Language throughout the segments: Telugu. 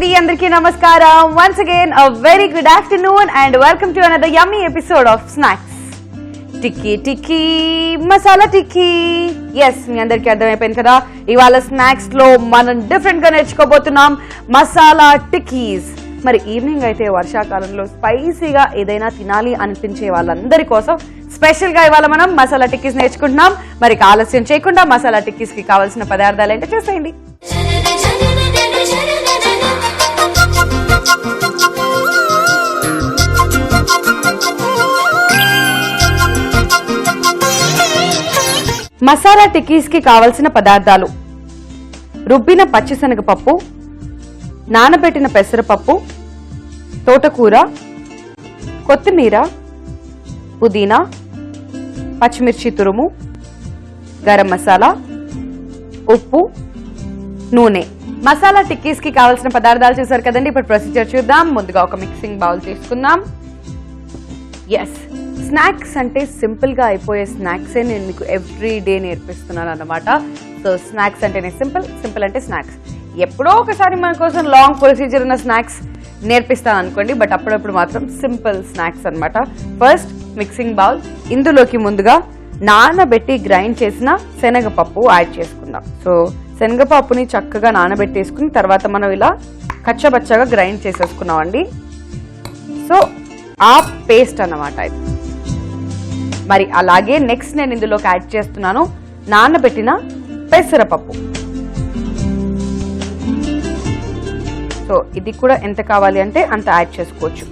everybody, andarki namaskaram. Once again, a very good afternoon and welcome to another yummy episode of Snacks. Tikki masala tikki. Yes, మీ అందరికీ అర్థమైపోయింది కదా. ఇవాళ స్నాక్స్ లో మనం డిఫరెంట్ గా నేర్చుకోబోతున్నాం మసాలా టిక్కీస్. మరి ఈవినింగ్ అయితే వర్షాకాలంలో స్పైసీగా ఏదైనా తినాలి అనిపించే వాళ్ళందరి కోసం స్పెషల్ గా ఇవాళ మనం మసాలా టిక్కీస్ నేర్చుకుంటున్నాం. మరి ఆలస్యం చేయకుండా మసాలా టిక్కీస్ కి కావాల్సిన పదార్థాలు ఏంటో చూసేయండి. మసాలా టిక్కీస్ కి కావలసిన పదార్థాలు: రుబ్బిన పచ్చిశనగపప్పు, నానబెట్టిన పెసరపప్పు, తోటకూర, కొత్తిమీర, పుదీనా, పచ్చిమిర్చి తురుము, గరం మసాలా, ఉప్పు, నూనె. మసాలా టిక్కీస్ కి కావాల్సిన పదార్థాలు చూసారు కదండి. ఇప్పుడు ప్రొసీజర్ చూద్దాం. ముందుగా ఒక మిక్సింగ్ బౌల్ తీసుకుందాం. ఎస్, స్నాక్స్ అంటే సింపుల్ గా అయిపోయే స్నాక్సే నేను మీకు ఎవ్రీ డే నేర్పిస్తున్నాను అన్నమాట. సో స్నాక్స్ అంటేనే సింపుల్ అంటే స్నాక్స్. ఎప్పుడో ఒకసారి మన కోసం లాంగ్ ప్రొసీజర్ ఉన్న స్నాక్స్ నేర్పిస్తాను అనుకోండి, బట్ అప్పుడప్పుడు మాత్రం సింపుల్ స్నాక్స్ అన్నమాట. ఫస్ట్ మిక్సింగ్ బౌల్, ఇందులోకి ముందుగా నానబెట్టి గ్రైండ్ చేసిన శనగపప్పు యాడ్ చేసుకుందాం. సో శనగపప్పుని చక్కగా నానబెట్టేసుకుని తర్వాత మనం ఇలా కచ్చబచ్చగా గ్రైండ్ చేసేసుకున్నామండి. సో ఆ పేస్ట్ అన్నమాట ఇది. మరి అలాగే నెక్స్ట్ నేను ఇందులోకి యాడ్ చేస్తున్నాను నానబెట్టిన పెసరపప్పు. సో ఇది కూడా ఎంత కావాలి అంటే అంత యాడ్ చేసుకోవచ్చు.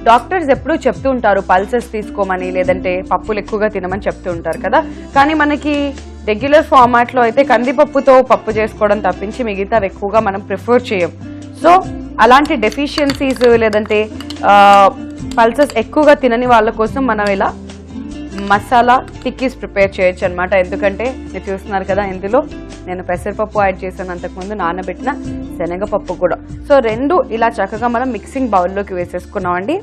డాక్టర్స్ ఎప్పుడూ చెప్తూ ఉంటారు పల్సెస్ తీసుకోమని, లేదంటే పప్పులు ఎక్కువగా తినమని చెప్తూ ఉంటారు కదా. కానీ మనకి రెగ్యులర్ ఫార్మాట్ లో అయితే కందిపప్పుతో పప్పు చేసుకోవడం తప్పించి మిగతావి ఎక్కువగా మనం ప్రిఫర్ చేయం. సో అలాంటి డెఫిషియన్సీస్ లేదంటే పల్సెస్ ఎక్కువగా తినని వాళ్ళ కోసం మనం ఇలా మసాలా టిక్కీస్ ప్రిపేర్ చేయొచ్చు అనమాట. ఎందుకంటే మీరు చూస్తున్నారు కదా, ఇందులో నేను పెసరపప్పు యాడ్ చేశాను, అంతకుముందు నానబెట్టిన శనగపప్పు కూడా. సో రెండు ఇలా చక్కగా మనం మిక్సింగ్ బౌల్లోకి వేసేసుకున్నామండి.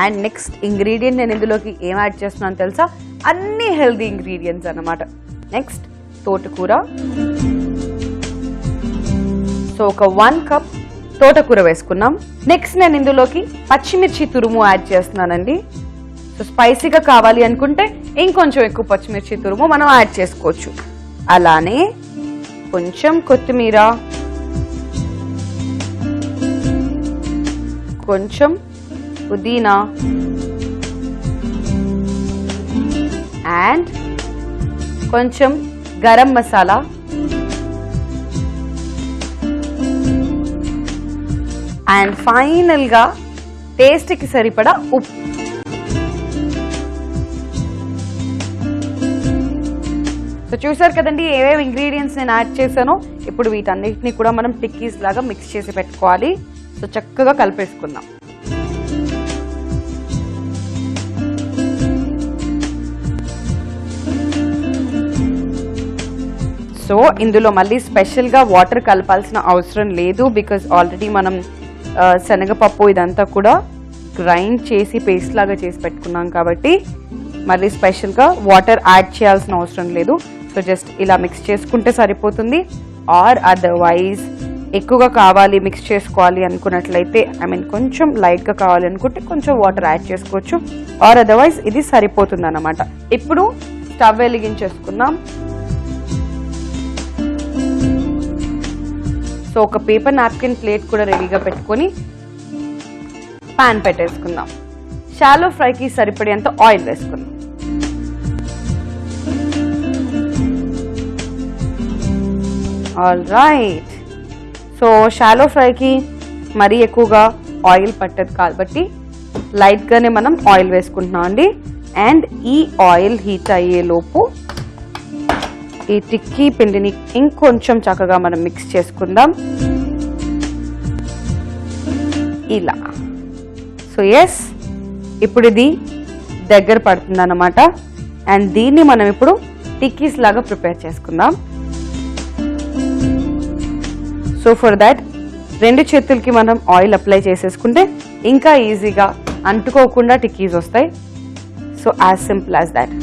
అండ్ నెక్స్ట్ ఇంగ్రీడియంట్ నేను ఇందులోకి ఏం యాడ్ చేస్తున్నాను తెలుసా? అన్ని హెల్దీ ఇంగ్రీడియంట్స్ అన్నమాట. నెక్స్ట్ తోటకూర. సో ఒక 1 కప్ తోటకూర వేసుకున్నాం. నెక్స్ట్ నేను ఇందులోకి పచ్చిమిర్చి తురుము యాడ్ చేస్తున్నానండి. సో స్పైసీగా కావాలి అనుకుంటే ఇంకొంచెం ఎక్కువ పచ్చిమిర్చి తురుము మనం యాడ్ చేసుకోవచ్చు. అలానే కొంచెం కొత్తిమీర, కొంచెం పుదీనా అండ్ కొంచెం గరం మసాలా అండ్ ఫైనల్ గా టేస్ట్ కి సరిపడా ఉప్పు. సో చూసారు కదండి ఏవేవి ఇంగ్రీడియంట్స్ నేను యాడ్ చేశానో. ఇప్పుడు వీటన్నిటిని కూడా మనం టిక్కీస్ లాగా మిక్స్ చేసి పెట్టుకోవాలి. సో చక్కగా కలిపేసుకుందాం. సో ఇందులో మళ్ళీ స్పెషల్గా వాటర్ కలపాల్సిన అవసరం లేదు, బికాజ్ ఆల్రెడీ మనం శనగపప్పు ఇదంతా కూడా గ్రైండ్ చేసి పేస్ట్ లాగా చేసి పెట్టుకున్నాం కాబట్టి మళ్ళీ స్పెషల్గా వాటర్ యాడ్ చేయాల్సిన అవసరం లేదు. సో జస్ట్ ఇలా మిక్స్ చేసుకుంటే సరిపోతుంది. ఆర్ అదర్వైజ్ ఎక్కువగా కావాలి మిక్స్ చేసుకోవాలి అనుకున్నట్లయితే, కొంచెం లైట్గా కావాలి అనుకుంటే కొంచెం వాటర్ యాడ్ చేసుకోవచ్చు. ఆర్ అదర్వైజ్ ఇది సరిపోతుంది అన్నమాట. ఇప్పుడు స్టవ్ వెలిగించేసుకుందాం. సో ఒక పేపర్ నాప్కిన్ ప్లేట్ కూడా రెడీగా పెట్టుకొని పాన్ పెట్టేసుకుందాం. షాలో ఫ్రైకి సరిపడేంత ఆయిల్ వేసుకుందాం. All right. సో షాలో ఫ్రైకి మరీ ఎక్కువగా ఆయిల్ పట్టదు కాబట్టి లైట్గానే మనం ఆయిల్ వేసుకుంటున్నాం అండి. అండ్ ఈ ఆయిల్ హీట్ అయ్యేలోపు ఈ టిక్కీ పిండిని ఇంకొంచెం చక్కగా మనం మిక్స్ చేసుకుందాం ఇలా. సో ఎస్, ఇప్పుడు ఇది దగ్గర పడుతుంది అన్నమాట. అండ్ దీన్ని మనం ఇప్పుడు టిక్కీస్ లాగా ప్రిపేర్ చేసుకుందాం. సో ఫర్ దాట్ 2 చేతులకి మనం ఆయిల్ అప్లై చేసేసుకుంటే ఇంకా ఈజీగా అంటుకోకుండా టిక్కీస్ వస్తాయి. So as simple as that.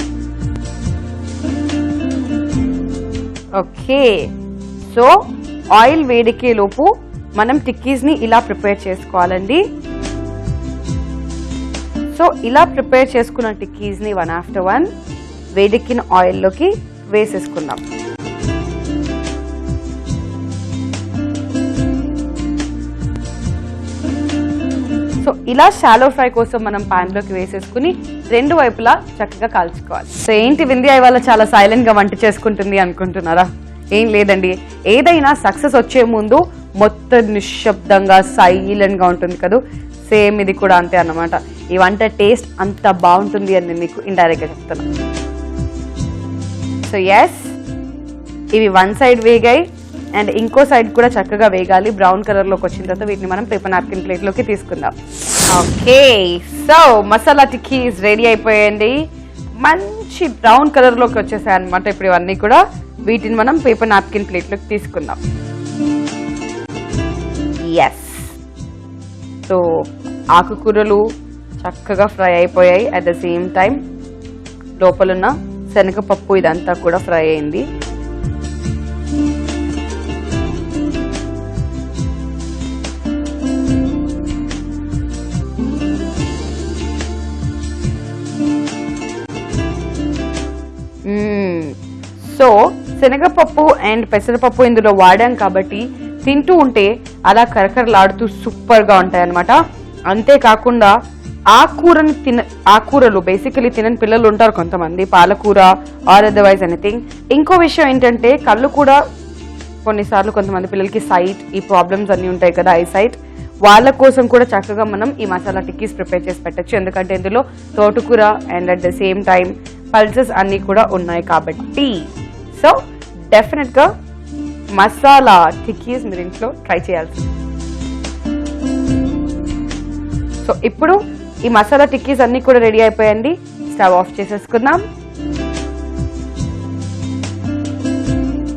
Okay, so oil వేడికే లోపు మనం టిక్కీస్ ని ఇలా ప్రిపేర్ చేసుకోవాలండి. సో ఇలా ప్రిపేర్ చేసుకున్న టిక్కీస్ ని వన్ ఆఫ్టర్ వన్ వేడెక్కిన ఆయిల్ లోకి వేసేసుకుందాం. సో ఇలా షాలో ఫ్రై కోసం మనం పాన్ లోకి వేసేసుకుని రెండు వైపులా చక్కగా కాల్చుకోవాలి. సో ఏంటి వింధ్య ఇవాళ చాలా సైలెంట్ గా వంట చేసుకుంటుంది అనుకుంటున్నారా? ఏం లేదండి, ఏదైనా సక్సెస్ వచ్చే ముందు మొత్తం నిశ్శబ్దంగా సైలెంట్ గా ఉంటుంది కదా, సేమ్ ఇది కూడా అంతే అన్నమాట. ఈ వంట టేస్ట్ అంత బాగుంటుంది అని నేను మీకు ఇండైరెక్ట్ గా చెప్తున్నా. సో ఎస్, ఇవి వన్ సైడ్ వేగాయి అండ్ ఇంకో సైడ్ కూడా చక్కగా వేగాలి. బ్రౌన్ కలర్ లోకి వచ్చిన తర్వాత వీటిని మనం పేపర్ నాప్కిన్ ప్లేట్ లోకి తీసుకుందాం. Okay, so masala tikkis ready అయిపోయాయండి. మంచి బ్రౌన్ కలర్ లోకి వచ్చేసాయి అనమాట. ఇప్పుడు ఇవన్నీ కూడా వీటిని మనం పేపర్ నాప్కిన్ ప్లేట్ లోకి తీసుకుందాం. ఎస్, సో ఆకుకూరలు చక్కగా ఫ్రై అయిపోయాయి. అట్ ద సేమ్ టైం లోపలున్న శనగపప్పు ఇదంతా కూడా ఫ్రై అయింది. సో శనగపప్పు అండ్ పెసరపప్పు ఇందులో వాడాం కాబట్టి తింటూ ఉంటే అలా కరకరలాడుతూ సూపర్ గా ఉంటాయి అనమాట. అంతేకాకుండా ఆకుకూరలు బేసికలీ తినని పిల్లలు ఉంటారు కొంతమంది, పాలకూర ఆర్ అదర్వైజ్ ఎనీథింగ్. ఇంకో విషయం ఏంటంటే కళ్ళు కూడా కొన్నిసార్లు కొంతమంది పిల్లలకి సైట్ ఈ ప్రాబ్లమ్స్ అన్ని ఉంటాయి కదా, ఐ సైట్, వాళ్ళ కోసం కూడా చక్కగా మనం ఈ మసాలా టిక్కీస్ ప్రిపేర్ చేసి పెట్టచ్చు. ఎందుకంటే ఇందులో తోటకూర and at the same time pulses అన్ని కూడా ఉన్నాయి కాబట్టి. సో డెఫినెట్ గా మసాలా టిక్కీస్ మీరు ఇంట్లో ట్రై చేయాల్సింది. సో ఇప్పుడు ఈ మసాలా టిక్కీస్ అన్ని కూడా రెడీ అయిపోయండి. స్టవ్ ఆఫ్ చేసేసుకుందాం.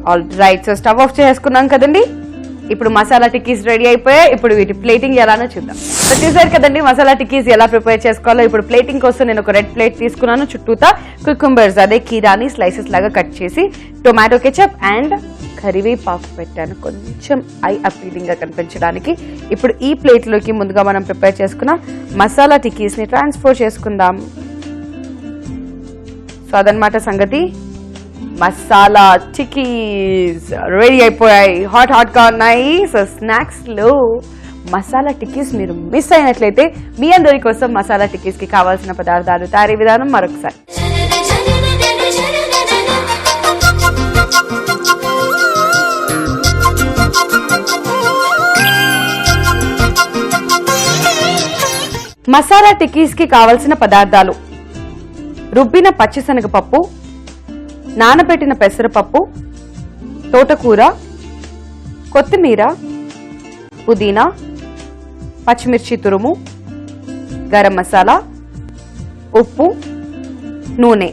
All right, so stove off చేసుకున్నాం కదండి. ఇప్పుడు మసాలా టిక్కీస్ రెడీ అయిపోయాయి. ఇప్పుడు వీటి ప్లేటింగ్ ఎలానో చూద్దాం. సో చూసారు కదండి మసాలా టిక్కీస్ ఎలా ప్రిపేర్ చేసుకోవాలో. ఇప్పుడు ప్లేటింగ్ కోసం నేను ఒక రెడ్ ప్లేట్ తీసుకున్నాను. చుట్టూతా కుకుంబర్స్ అదే కీరాని స్లైసెస్ లాగా కట్ చేసి టొమాటో కెచప్ అండ్ కరివేపాకు పెట్టాను కొంచెం ఐ అపీలింగ్ గా కనిపించడానికి. ఇప్పుడు ఈ ప్లేట్ లోకి ముందుగా మనం ప్రిపేర్ చేసుకున్న మసాలా టిక్కీస్ ని ట్రాన్స్ఫర్ చేసుకుందాం. సో అదనమాట సంగతి. మసాలా టిక్కీస్ రెడీ అయిపోయాయి, హాట్ హాట్ గా ఉన్నాయి. సో స్నాక్స్ లో మసాలా టిక్కీస్ మీరు మిస్ అయినట్లయితే మీ అందరి కోసం మసాలా టిక్కీస్ కి కావాల్సిన పదార్థాలు తయారీ విధానం మరొకసారి. మసాలా టిక్కీస్ కి కావలసిన పదార్థాలు: రుబ్బిన పచ్చిశనగపప్పు, నానబెట్టిన పెసరపప్పు, తోటకూర, కొత్తిమీర, పుదీనా, పచ్చిమిర్చి తురుము, గరం మసాలా, ఉప్పు, నూనె.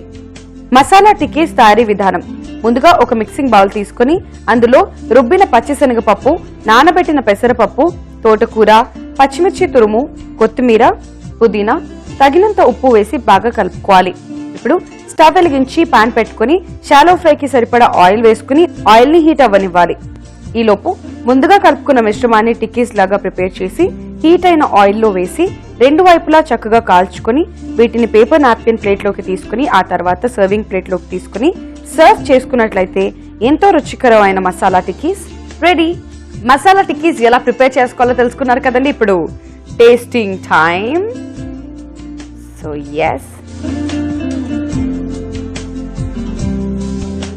మసాలా టిక్కీస్ తయారీ విధానం: ముందుగా ఒక మిక్సింగ్ బౌల్ తీసుకుని అందులో రుబ్బిన పచ్చిశనగపప్పు, నానబెట్టిన పెసరపప్పు, తోటకూర, పచ్చిమిర్చి తురుము, కొత్తిమీర, పుదీనా, తగినంత ఉప్పు వేసి బాగా కలుపుకోవాలి. ఇప్పుడు స్టవ్ వెలిగించి పాన్ పెట్టుకుని షాలో ఫ్రైకి సరిపడా ఆయిల్ వేసుకుని ఆయిల్ ని హీట్ అవ్వనివ్వాలి. ఈలోపు ముందుగా కలుపుకున్న మిశ్రమాన్ని టిక్కీస్ లాగా ప్రిపేర్ చేసి హీట్ అయిన ఆయిల్ లో వేసి రెండు వైపులా చక్కగా కాల్చుకుని వీటిని పేపర్ నాప్కిన్ ప్లేట్ లోకి తీసుకుని ఆ తర్వాత సర్వింగ్ ప్లేట్ లోకి తీసుకుని సర్వ్ చేసుకున్నట్లయితే ఎంతో రుచికరమైన మసాలా టిక్కీస్ రెడీ. మసాలా టిక్కీస్ ఎలా ప్రిపేర్ చేసుకోవాలో తెలుసుకున్నారు కదండి. ఇప్పుడు tasting time. So yes,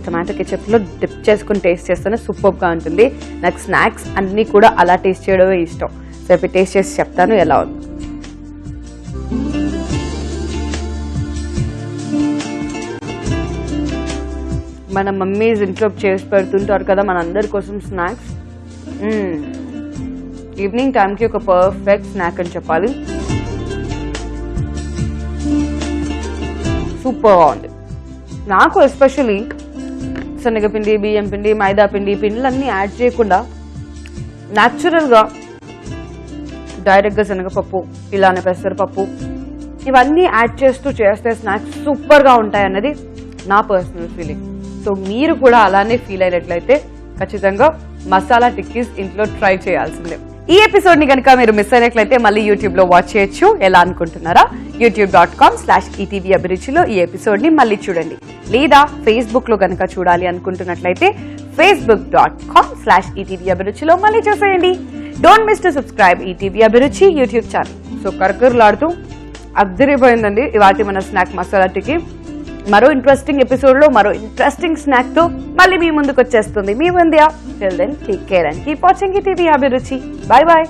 tomato ketchup లో డిప్ చేసుకుని టేస్ట్ చేస్తేనే సూపర్ గా ఉంటుంది. నాకు స్నాక్స్ అన్ని కూడా అలా టేస్ట్ చేయడమే ఇష్టం. సో ఇప్పుడు టేస్ట్ చేసి చెప్తాను ఎలా ఉంది. మన మమ్మీస్ ఇంట్లో చేసి పెడుతుంటారు కదా మన అందరి కోసం స్నాక్స్. ఈవినింగ్ టైంకి ఒక పర్ఫెక్ట్ స్నాక్ అని చెప్పాలి. సూపర్ గా ఉంది. నాకు ఎస్పెషలీ శనగపిండి, బియ్యం పిండి, మైదా పిండి, పిండిలన్నీ యాడ్ చేయకుండా న్యాచురల్గా డైరెక్ట్గా శనగపప్పు, ఇలానే పెసరపప్పు ఇవన్నీ యాడ్ చేస్తూ చేస్తే స్నాక్స్ సూపర్గా ఉంటాయి అన్నది నా పర్సనల్ ఫీలింగ్. సో మీరు కూడా అలానే ఫీల్ అయినట్లయితే ఖచ్చితంగా మసాలా టిక్కీస్ ఇంట్లో ట్రై చేయాల్సిందే. ఈ ఎపిసోడ్ ని కనుక మీరు మిస్ అయినట్లయితే మళ్ళీ యూట్యూబ్ లో వాచ్ చేయొచ్చు. ఎలా అనుకుంటున్నారా? youtube.com/ETV అభిరుచిలో ఈ ఎపిసోడ్ ని మళ్ళీ చూడండి. లేదా ఫేస్బుక్ లో కనుక చూడాలి అనుకుంటున్నట్లయితే facebook.com/ETV అభిరుచిలో మళ్ళీ చూసేయండి. Don't miss to subscribe ETV అభిరుచి యూట్యూబ్ ఛానల్. సో కరకరలాడుతూ అద్దరిపోయిందండి ఇవాటి మన స్నాక్ మసాలా టిక్కీ. మరో ఇంట్రెస్టింగ్ ఎపిసోడ్ లో మరో ఇంట్రెస్టింగ్ స్నాక్ తో మళ్ళీ మీ ముందుకు వచ్చేస్తుంది మీ వంద్య. Till then take care and keep watching ETV Abhiruchi. Bye by.